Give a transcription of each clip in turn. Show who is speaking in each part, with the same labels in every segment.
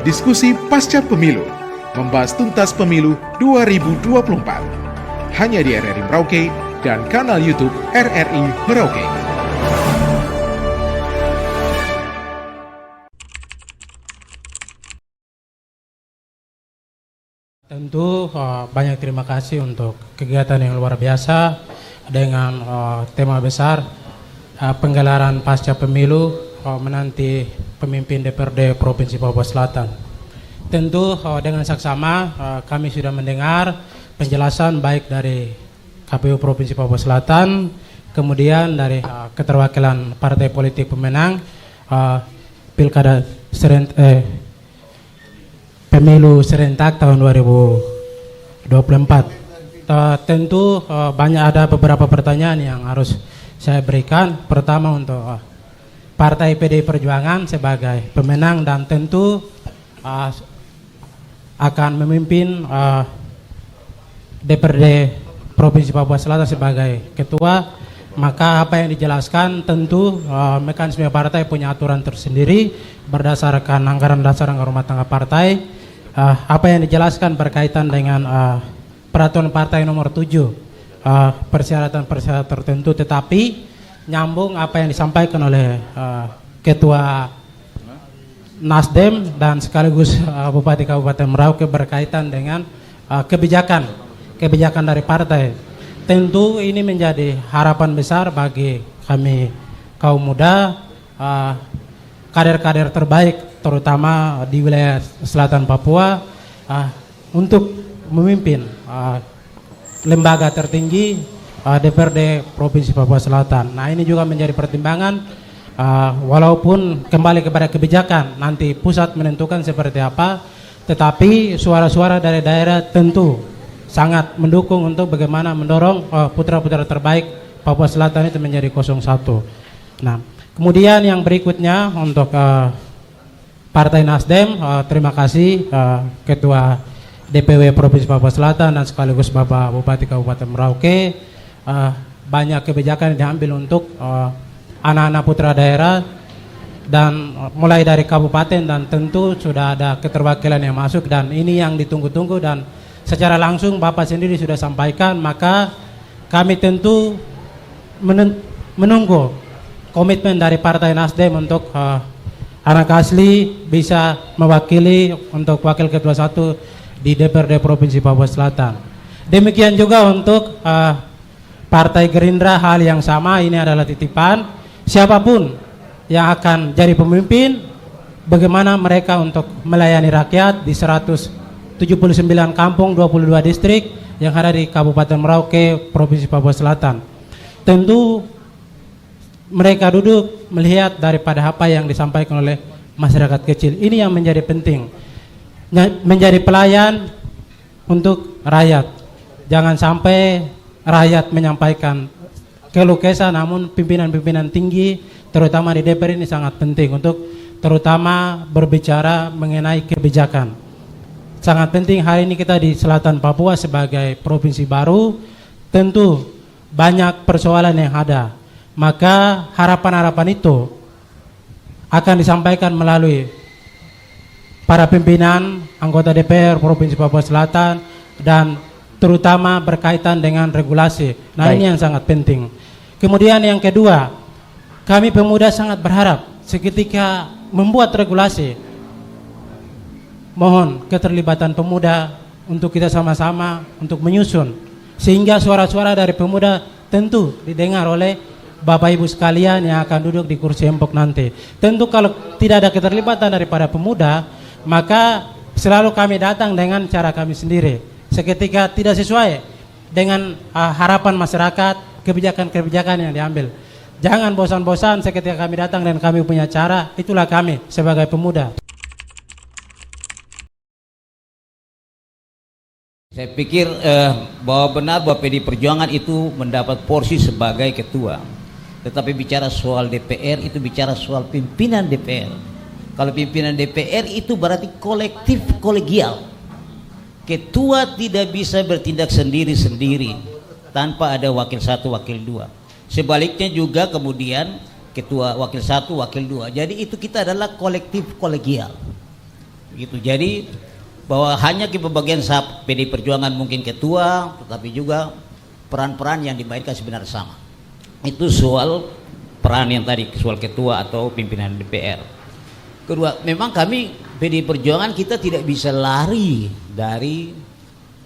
Speaker 1: Diskusi Pasca Pemilu, membahas tuntas pemilu 2024. Hanya di RRI Merauke dan kanal YouTube RRI Merauke.
Speaker 2: Tentu banyak terima kasih untuk kegiatan yang luar biasa dengan tema besar penggelaran pasca pemilu menanti pemimpin DPRD Provinsi Papua Selatan. Tentu dengan saksama kami sudah mendengar penjelasan baik dari KPU Provinsi Papua Selatan, kemudian dari keterwakilan partai politik pemenang Pilkada Pemilu serentak tahun 2024. Tentu banyak ada beberapa pertanyaan yang harus saya berikan. Pertama untuk Partai PDI Perjuangan sebagai pemenang dan tentu akan memimpin DPRD Provinsi Papua Selatan sebagai ketua. Maka apa yang dijelaskan tentu mekanisme partai punya aturan tersendiri berdasarkan anggaran dasar rumah tangga partai. Apa yang dijelaskan berkaitan dengan peraturan partai nomor 7 persyaratan-persyaratan tertentu, tetapi nyambung apa yang disampaikan oleh Ketua Nasdem dan sekaligus Bupati Kabupaten Merauke berkaitan dengan kebijakan dari partai. Tentu ini menjadi harapan besar bagi kami kaum muda, kader-kader terbaik terutama di wilayah selatan Papua untuk memimpin lembaga tertinggi DPRD Provinsi Papua Selatan. Nah, ini juga menjadi pertimbangan walaupun kembali kepada kebijakan nanti pusat menentukan seperti apa, tetapi suara-suara dari daerah tentu sangat mendukung untuk bagaimana mendorong putra-putra terbaik Papua Selatan itu menjadi 01. Nah, kemudian yang berikutnya untuk Partai Nasdem, terima kasih Ketua DPW Provinsi Papua Selatan dan sekaligus Bapak Bupati Kabupaten Merauke. Banyak kebijakan yang diambil untuk anak-anak putra daerah dan mulai dari kabupaten, dan tentu sudah ada keterwakilan yang masuk dan ini yang ditunggu-tunggu dan secara langsung Bapak sendiri sudah sampaikan. Maka kami tentu menunggu komitmen dari Partai Nasdem untuk anak asli bisa mewakili untuk wakil ketua 1 di DPRD Provinsi Papua Selatan. Demikian juga untuk Partai Gerindra, hal yang sama. Ini adalah titipan siapapun yang akan jadi pemimpin, bagaimana mereka untuk melayani rakyat di 179 kampung 22 distrik yang ada di Kabupaten Merauke Provinsi Papua Selatan. Tentu mereka duduk melihat daripada apa yang disampaikan oleh masyarakat kecil. Ini yang menjadi penting, menjadi pelayan untuk rakyat. Jangan sampai rakyat menyampaikan keluh kesah, namun pimpinan-pimpinan tinggi terutama di DPR ini sangat penting untuk terutama berbicara mengenai kebijakan. Sangat penting hari ini kita di Selatan Papua sebagai provinsi baru, tentu banyak persoalan yang ada. Maka harapan-harapan itu akan disampaikan melalui para pimpinan anggota DPR Provinsi Papua Selatan dan terutama berkaitan dengan regulasi. Nah, ini yang sangat penting. Kemudian yang kedua, kami pemuda sangat berharap seketika membuat regulasi, mohon keterlibatan pemuda untuk kita sama-sama untuk menyusun sehingga suara-suara dari pemuda tentu didengar oleh Bapak Ibu sekalian yang akan duduk di kursi empok nanti. Tentu kalau tidak ada keterlibatan daripada pemuda, maka selalu kami datang dengan cara kami sendiri. Seketika tidak sesuai dengan harapan masyarakat, kebijakan-kebijakan yang diambil. Jangan bosan-bosan seketika kami datang dan kami punya cara, itulah kami sebagai pemuda.
Speaker 3: Saya pikir bahwa benar bahwa PDI Perjuangan itu mendapat porsi sebagai ketua. Tetapi bicara soal DPR itu bicara soal pimpinan DPR. Kalau pimpinan DPR itu berarti kolektif kolegial. Ketua tidak bisa bertindak sendiri-sendiri tanpa ada wakil 1, wakil 2. Sebaliknya juga kemudian ketua wakil 1, wakil 2. Jadi itu kita adalah kolektif kolegial. Gitu. Jadi bahwa hanya pembagian saham PDI Perjuangan mungkin ketua, tetapi juga peran-peran yang dimainkan sebenarnya sama. Itu soal peran yang tadi, soal ketua atau pimpinan DPR. Kedua, memang kami PDI Perjuangan kita tidak bisa lari dari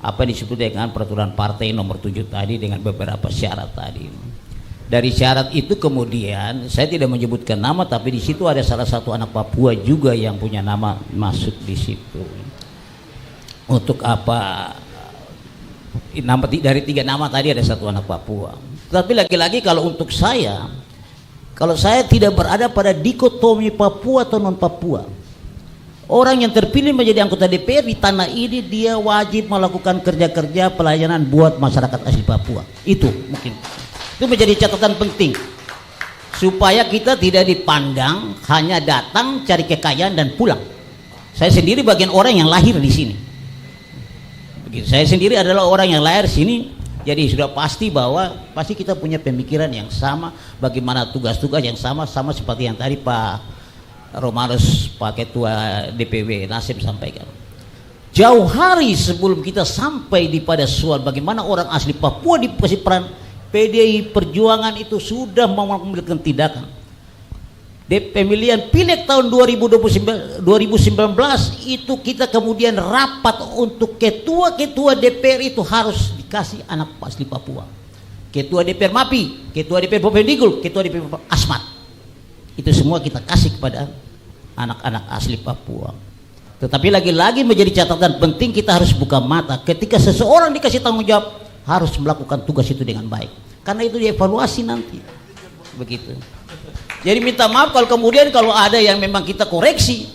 Speaker 3: apa disebut dengan peraturan partai nomor 7 tadi dengan beberapa syarat tadi. Dari syarat itu kemudian saya tidak menyebutkan nama, tapi di situ ada salah satu anak Papua juga yang punya nama masuk di situ. Untuk apa? Dari 3 nama tadi ada satu anak Papua. Tapi lagi-lagi kalau untuk saya, kalau saya tidak berada pada dikotomi Papua atau non Papua, orang yang terpilih menjadi anggota DPR di tanah ini dia wajib melakukan kerja-kerja pelayanan buat masyarakat asli Papua. Itu mungkin. Itu menjadi catatan penting supaya kita tidak dipandang hanya datang cari kekayaan dan pulang. Saya sendiri bagian orang yang lahir di sini. Begitu. Saya sendiri adalah orang yang lahir sini, jadi sudah pasti bahwa pasti kita punya pemikiran yang sama, bagaimana tugas-tugas yang sama seperti yang tadi Pak Romanus, Pak Ketua DPW Nasib sampaikan. Jauh hari sebelum kita sampai di pada soal bagaimana orang asli Papua dikasih peran, PDI Perjuangan itu sudah mengambilkan tindakan. Di pemilihan pileg tahun 2019 itu kita kemudian rapat untuk ketua-ketua DPR itu harus dikasih anak asli Papua. Ketua DPR MAPI, ketua DPR Bovendigul, ketua DPR Asmat. Itu semua kita kasih kepada anak-anak asli Papua. Tetapi lagi-lagi menjadi catatan penting, kita harus buka mata ketika seseorang dikasih tanggung jawab harus melakukan tugas itu dengan baik, karena itu dievaluasi nanti. Begitu. Jadi minta maaf kalau kemudian kalau ada yang memang kita koreksi,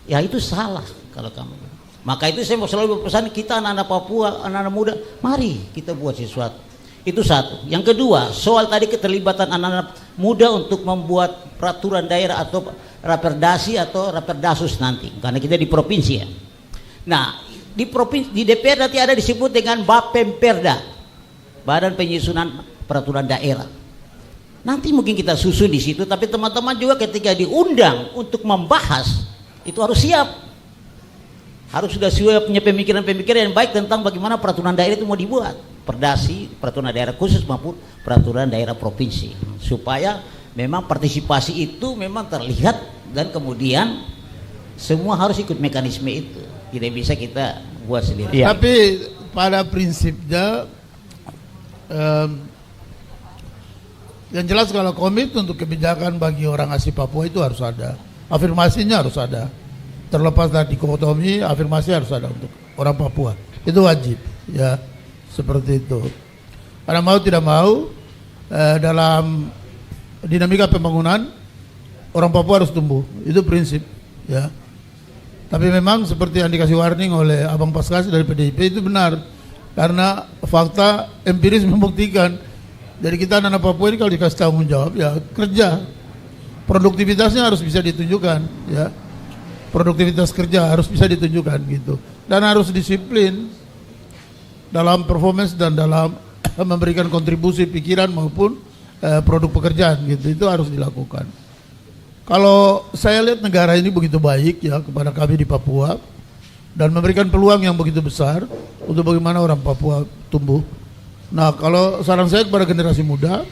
Speaker 3: ya itu salah kalau kamu. Maka itu saya mau selalu berpesan, kita anak-anak Papua, anak-anak muda, mari kita buat sesuatu. Itu satu. Yang kedua, soal tadi keterlibatan anak-anak muda untuk membuat peraturan daerah atau raperdasi atau raperdasus nanti, karena kita di provinsi ya. Nah, di provinsi, di DPR nanti ada disebut dengan Bapemperda, Badan Penyusunan Peraturan Daerah. Nanti mungkin kita susun di situ, tapi teman-teman juga ketika diundang untuk membahas itu harus siap. Harus sudah siap punya pemikiran-pemikiran yang baik tentang bagaimana peraturan daerah itu mau dibuat. Perdasi, peraturan daerah khusus maupun peraturan daerah provinsi. Supaya memang partisipasi itu memang terlihat dan kemudian semua harus ikut mekanisme itu. Tidak bisa kita buat sendiri.
Speaker 4: Ya. Tapi pada prinsipnya yang jelas kalau komit untuk kebijakan bagi orang asli Papua itu harus ada, afirmasinya harus ada, terlepas dari dikotomi, afirmasi harus ada untuk orang Papua, itu wajib ya, seperti itu. Karena mau tidak mau dalam dinamika pembangunan orang Papua harus tumbuh, itu prinsip ya. Tapi memang seperti yang dikasih warning oleh Abang Paskas dari PDIP itu benar, karena fakta empiris membuktikan dari kita anak Papua ini kalau dikasih tanggung jawab ya kerja, produktivitasnya harus bisa ditunjukkan ya, produktivitas kerja harus bisa ditunjukkan gitu, dan harus disiplin dalam performance dan dalam memberikan kontribusi pikiran maupun produk pekerjaan gitu, itu harus dilakukan. Kalau saya lihat negara ini begitu baik ya kepada kami di Papua dan memberikan peluang yang begitu besar untuk bagaimana orang Papua tumbuh. Nah, kalau saran saya kepada generasi muda,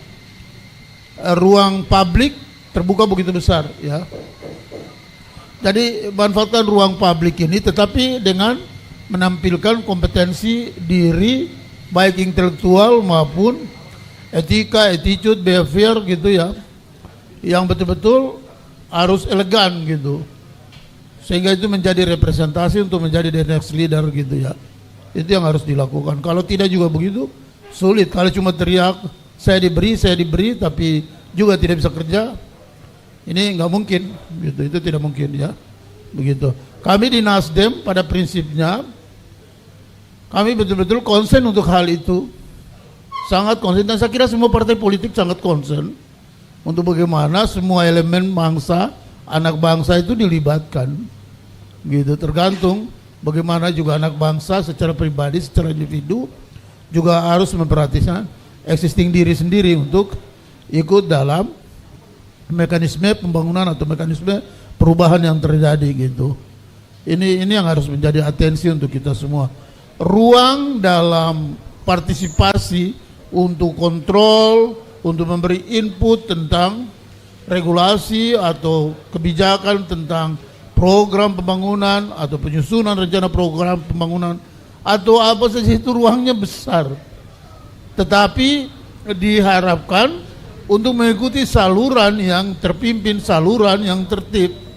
Speaker 4: ruang publik terbuka begitu besar ya. Jadi manfaatkan ruang publik ini, tetapi dengan menampilkan kompetensi diri baik intelektual maupun etika, attitude, behavior gitu ya, yang betul-betul harus elegan gitu, sehingga itu menjadi representasi untuk menjadi the next leader gitu ya. Itu yang harus dilakukan. Kalau tidak juga begitu sulit. Kalau cuma teriak saya diberi tapi juga tidak bisa kerja, ini nggak mungkin gitu, itu tidak mungkin ya, begitu. Kami di Nasdem pada prinsipnya kami betul-betul konsen untuk hal itu, sangat konsen, dan saya kira semua partai politik sangat konsen untuk bagaimana semua elemen bangsa, anak bangsa itu dilibatkan gitu. Tergantung bagaimana juga anak bangsa secara pribadi, secara individu juga harus memperhatikan existing diri sendiri untuk ikut dalam mekanisme pembangunan atau mekanisme perubahan yang terjadi gitu. Ini yang harus menjadi atensi untuk kita semua. Ruang dalam partisipasi untuk kontrol, untuk memberi input tentang regulasi atau kebijakan tentang program pembangunan atau penyusunan rencana program pembangunan atau apa saja, itu ruangnya besar. Tetapi diharapkan untuk mengikuti saluran yang terpimpin, saluran yang tertib.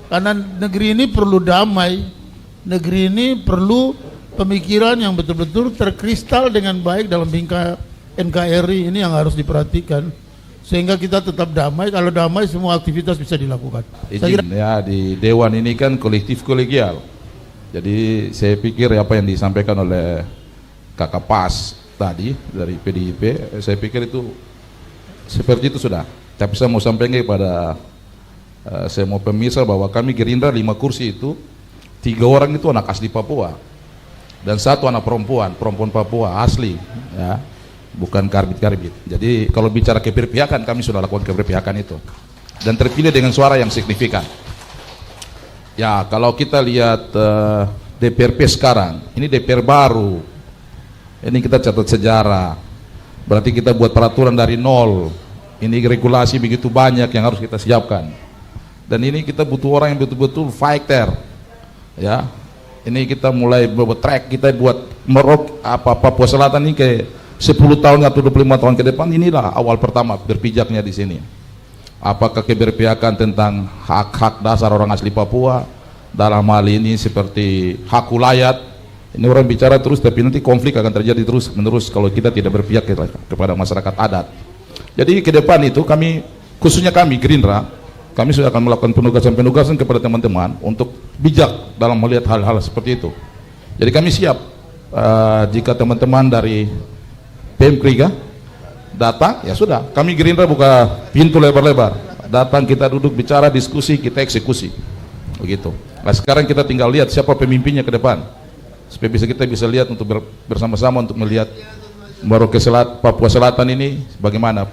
Speaker 4: Karena negeri ini perlu damai, negeri ini perlu pemikiran yang betul-betul terkristal dengan baik dalam bingkai NKRI. Ini yang harus diperhatikan sehingga kita tetap damai. Kalau damai, semua aktivitas bisa dilakukan.
Speaker 5: Izin ya, di Dewan ini kan kolektif kolegial. Jadi saya pikir apa yang disampaikan oleh Kakak Pas tadi dari PDIP, saya pikir itu seperti itu sudah. Tapi saya mau sampaikan kepada saya mau pemirsa bahwa kami Gerindra 5 kursi itu 3 orang itu anak asli Papua dan 1 anak perempuan Papua asli, ya, bukan karbit. Jadi kalau bicara keberpihakan, kami sudah lakukan keberpihakan itu dan terpilih dengan suara yang signifikan. Ya, kalau kita lihat DPRP sekarang, ini DPR baru, ini kita catat sejarah, berarti kita buat peraturan dari nol. Ini regulasi begitu banyak yang harus kita siapkan. Dan ini kita butuh orang yang betul-betul fighter, ya. Ini kita mulai buat track, kita buat Papua Selatan ini ke 10 tahun atau 25 tahun ke depan. Inilah awal pertama berpijaknya di sini. Apakah keberpihakan tentang hak-hak dasar orang asli Papua, dalam hal ini seperti hak ulayat. Ini orang bicara terus, tapi nanti konflik akan terjadi terus menerus kalau kita tidak berpihak kepada masyarakat adat. Jadi ke depan itu kami, khususnya kami Gerindra, kami sudah akan melakukan penugasan kepada teman-teman untuk bijak dalam melihat hal-hal seperti itu. Jadi kami siap jika teman-teman dari Pemkriga datang, ya sudah, kami Gerindra buka pintu lebar-lebar, datang, kita duduk bicara, diskusi, kita eksekusi, begitu. Nah sekarang kita tinggal lihat siapa pemimpinnya ke depan, supaya kita bisa lihat untuk bersama-sama untuk melihat Merauke Papua Selatan ini bagaimana.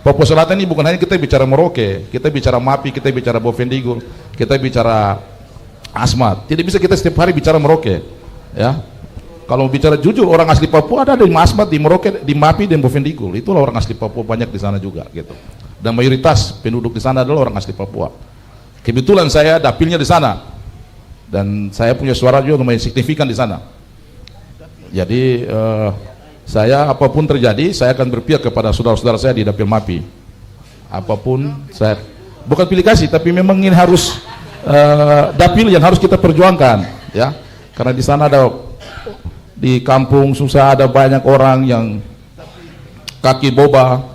Speaker 5: Papua Selatan ini bukan hanya kita bicara Merauke, kita bicara Mapi, kita bicara Bovendigul, kita bicara Asmat. Tidak bisa kita setiap hari bicara Merauke, ya. Kalau bicara jujur, orang asli Papua ada di Asmat, di Merauke, di Mapi dan Bovendigul. Itulah orang asli Papua banyak di sana juga, gitu. Dan mayoritas penduduk di sana adalah orang asli Papua. Kebetulan saya dapilnya di sana, dan saya punya suara juga lumayan signifikan di sana. Jadi saya apapun terjadi, saya akan berpihak kepada saudara-saudara saya di dapil Mapi. Apapun saya, bukan pilih kasih, tapi memang ini harus dapil yang harus kita perjuangkan, ya. Karena di sana ada, di kampung susah, ada banyak orang yang kaki boba,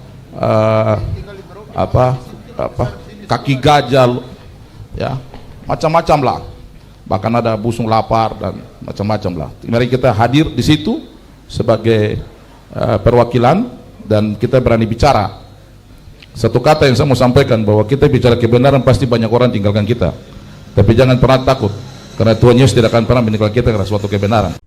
Speaker 5: kaki gajal, ya, macam-macam lah. Bahkan ada busung lapar dan macam-macam lah. Mari kita hadir di situ sebagai perwakilan dan kita berani bicara. Satu kata yang saya mau sampaikan, bahwa kita bicara kebenaran pasti banyak orang tinggalkan kita, tapi jangan pernah takut, karena Tuhan Yesus tidak akan pernah meninggalkan kita karena suatu kebenaran.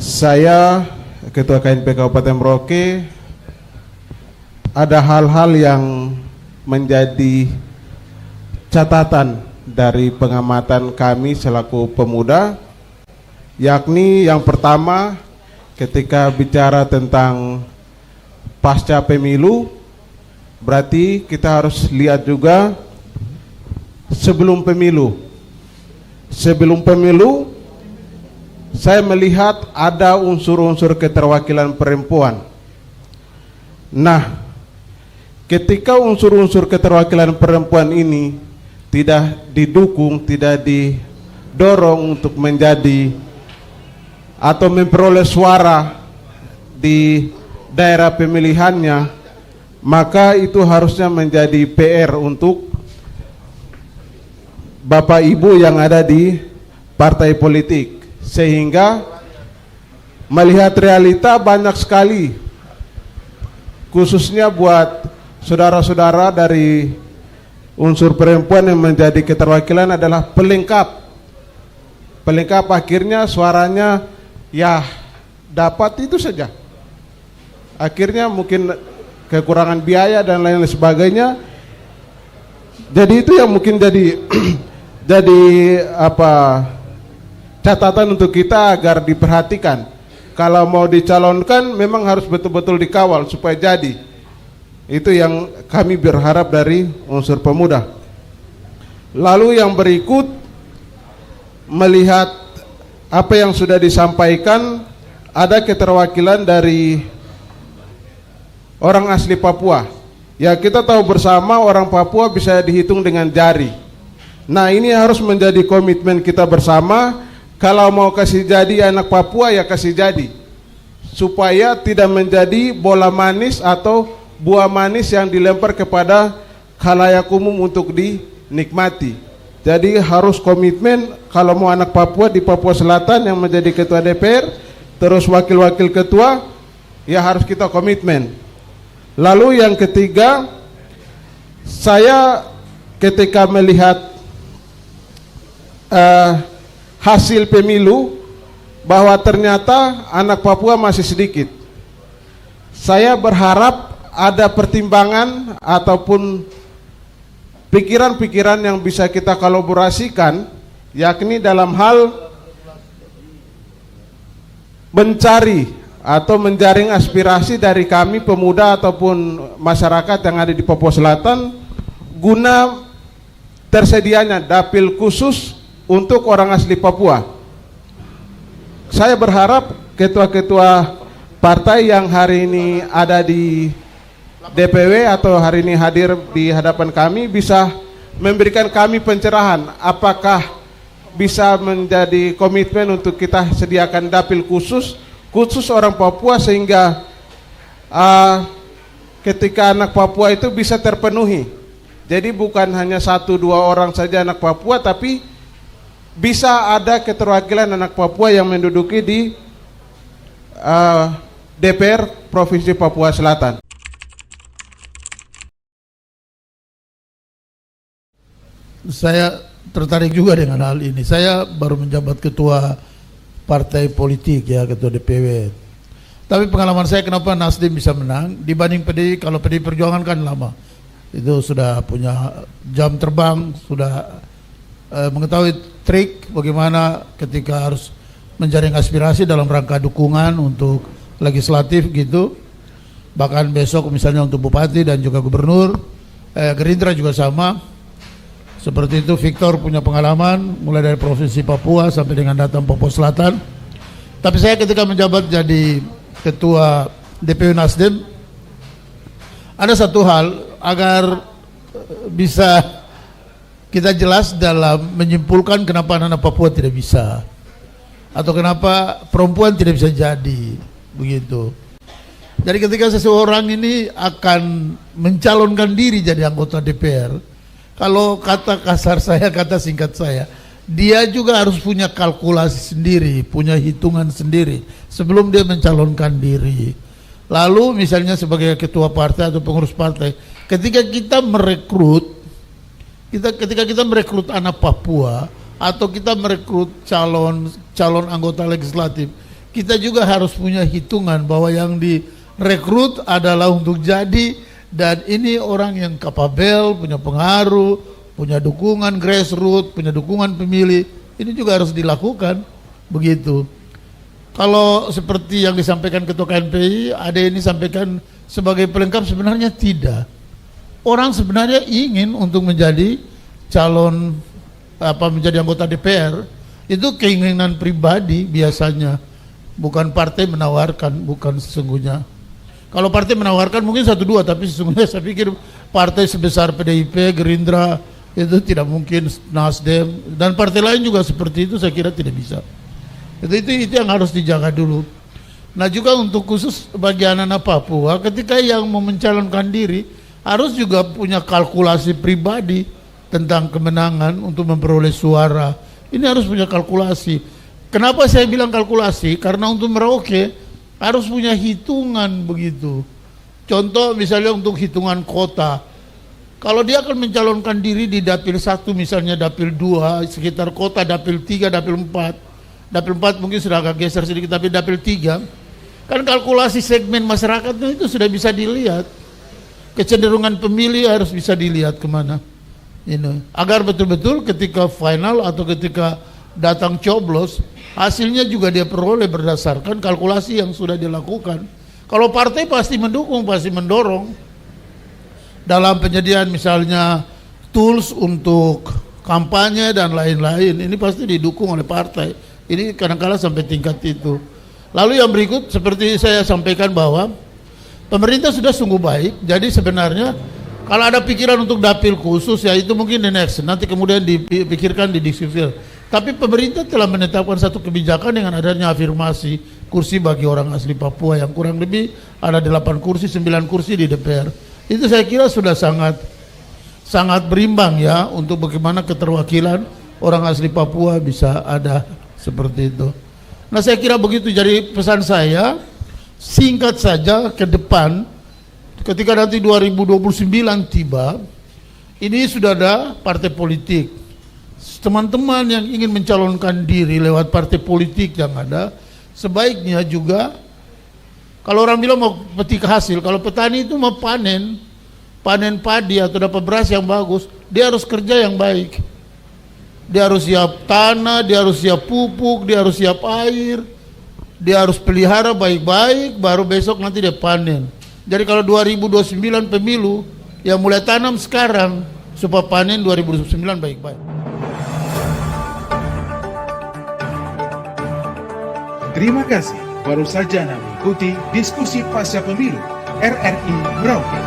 Speaker 6: Saya Ketua KNP Kabupaten Merauke, ada hal-hal yang menjadi catatan dari pengamatan kami selaku pemuda, yakni yang pertama, ketika bicara tentang pasca pemilu, berarti kita harus lihat juga sebelum pemilu. Sebelum pemilu, saya melihat ada unsur-unsur keterwakilan perempuan. Nah, ketika unsur-unsur keterwakilan perempuan ini tidak didukung, tidak didorong untuk menjadi atau memperoleh suara di daerah pemilihannya, maka itu harusnya menjadi PR untuk Bapak Ibu yang ada di partai politik, sehingga melihat realita banyak sekali, khususnya buat saudara-saudara dari unsur perempuan yang menjadi keterwakilan adalah pelengkap. Pelengkap, akhirnya suaranya ya dapat itu saja. Akhirnya mungkin kekurangan biaya dan lain sebagainya, Jadi itu yang mungkin jadi jadi apa catatan untuk kita agar diperhatikan. Kalau mau dicalonkan memang harus betul-betul dikawal supaya jadi. Itu yang kami berharap dari unsur pemuda. Lalu yang berikut, melihat apa yang sudah disampaikan, ada keterwakilan dari orang asli Papua. Ya, kita tahu bersama orang Papua bisa dihitung dengan jari. Nah, ini harus menjadi komitmen kita bersama. Kalau mau kasih jadi anak Papua, ya kasih jadi, supaya tidak menjadi bola manis atau buah manis yang dilempar kepada khalayak umum untuk dinikmati. Jadi harus komitmen. Kalau mau anak Papua di Papua Selatan yang menjadi ketua DPR, terus wakil-wakil ketua, ya harus kita komitmen. Lalu yang ketiga, saya ketika melihat hasil pemilu bahwa ternyata anak Papua masih sedikit. Saya berharap ada pertimbangan ataupun pikiran-pikiran yang bisa kita kolaborasikan, yakni dalam hal mencari atau menjaring aspirasi dari kami pemuda ataupun masyarakat yang ada di Papua Selatan guna tersedianya dapil khusus untuk orang asli Papua. Saya berharap ketua-ketua partai yang hari ini ada di DPW atau hari ini hadir di hadapan kami bisa memberikan kami pencerahan apakah bisa menjadi komitmen untuk kita sediakan dapil khusus orang Papua sehingga ketika anak Papua itu bisa terpenuhi. Jadi bukan hanya 1-2 orang saja anak Papua, tapi bisa ada keterwakilan anak Papua yang menduduki di DPR Provinsi Papua Selatan.
Speaker 4: Saya tertarik juga dengan hal ini. Saya baru menjabat ketua partai politik, ya, ketua DPW. Tapi pengalaman saya kenapa Nasdem bisa menang dibanding PDI, kalau PDI Perjuangan kan lama. Itu sudah punya jam terbang, sudah mengetahui trik bagaimana ketika harus menjaring aspirasi dalam rangka dukungan untuk legislatif gitu. Bahkan besok misalnya untuk bupati dan juga gubernur, Gerindra juga sama. Seperti itu. Victor punya pengalaman mulai dari Provinsi Papua sampai dengan datang Papua Selatan. Tapi saya ketika menjabat jadi ketua DPW Nasdem, ada satu hal agar bisa kita jelas dalam menyimpulkan kenapa anak Papua tidak bisa, atau kenapa perempuan tidak bisa jadi begitu. Jadi ketika seseorang ini akan mencalonkan diri jadi anggota DPR, kalau kata kasar saya, kata singkat saya, dia juga harus punya kalkulasi sendiri, punya hitungan sendiri sebelum dia mencalonkan diri. Lalu misalnya sebagai ketua partai atau pengurus partai, ketika kita merekrut anak Papua atau kita merekrut calon anggota legislatif, kita juga harus punya hitungan bahwa yang direkrut adalah untuk jadi. Dan ini orang yang kapabel, punya pengaruh, punya dukungan grassroots, punya dukungan pemilih. Ini juga harus dilakukan begitu. Kalau seperti yang disampaikan Ketua KNPI, ada ini sampaikan sebagai pelengkap, sebenarnya tidak. Orang sebenarnya ingin untuk menjadi calon menjadi anggota DPR, itu keinginan pribadi biasanya, bukan partai menawarkan, bukan sesungguhnya. Kalau partai menawarkan mungkin 1-2, tapi sesungguhnya saya pikir partai sebesar PDIP, Gerindra itu tidak mungkin, Nasdem dan partai lain juga seperti itu, saya kira tidak bisa. Itu yang harus dijaga dulu. Nah juga untuk khusus bagi anak-anak Papua, ketika yang mau mencalonkan diri harus juga punya kalkulasi pribadi tentang kemenangan untuk memperoleh suara. Ini harus punya kalkulasi. Kenapa saya bilang kalkulasi? Karena untuk Merauke harus punya hitungan begitu. Contoh misalnya untuk hitungan kota, kalau dia akan mencalonkan diri di dapil 1 misalnya, dapil 2 sekitar kota, dapil 3, dapil 4, dapil 4 mungkin sudah agak geser sedikit, tapi dapil 3 kan kalkulasi segmen masyarakatnya itu sudah bisa dilihat, kecenderungan pemilih harus bisa dilihat kemana. Ini agar betul-betul ketika final atau ketika datang coblos, hasilnya juga dia peroleh berdasarkan kalkulasi yang sudah dilakukan. Kalau partai pasti mendukung, pasti mendorong dalam penyediaan misalnya tools untuk kampanye dan lain-lain, ini pasti didukung oleh partai. Ini kadang-kala sampai tingkat itu. Lalu yang berikut seperti saya sampaikan bahwa pemerintah sudah sungguh baik. Jadi sebenarnya kalau ada pikiran untuk dapil khusus ya itu mungkin the next, nanti kemudian dipikirkan, didiskusikan. Tapi pemerintah telah menetapkan satu kebijakan dengan adanya afirmasi kursi bagi orang asli Papua yang kurang lebih ada 8 kursi, 9 kursi di DPR. Itu saya kira sudah sangat berimbang ya untuk bagaimana keterwakilan orang asli Papua bisa ada seperti itu. Nah saya kira begitu, jadi pesan saya singkat saja ke depan ketika nanti 2029 tiba, ini sudah ada partai politik. Teman-teman yang ingin mencalonkan diri lewat partai politik yang ada, sebaiknya juga kalau orang bilang mau petik hasil, kalau petani itu mau panen padi atau dapat beras yang bagus, dia harus kerja yang baik. Dia harus siap tanah, dia harus siap pupuk, dia harus siap air, dia harus pelihara baik-baik, baru besok nanti dia panen. Jadi kalau 2029 pemilu, ya mulai tanam sekarang supaya panen 2029 baik-baik.
Speaker 1: Terima kasih baru saja Anda mengikuti diskusi pasca pemilu RRI Merauke.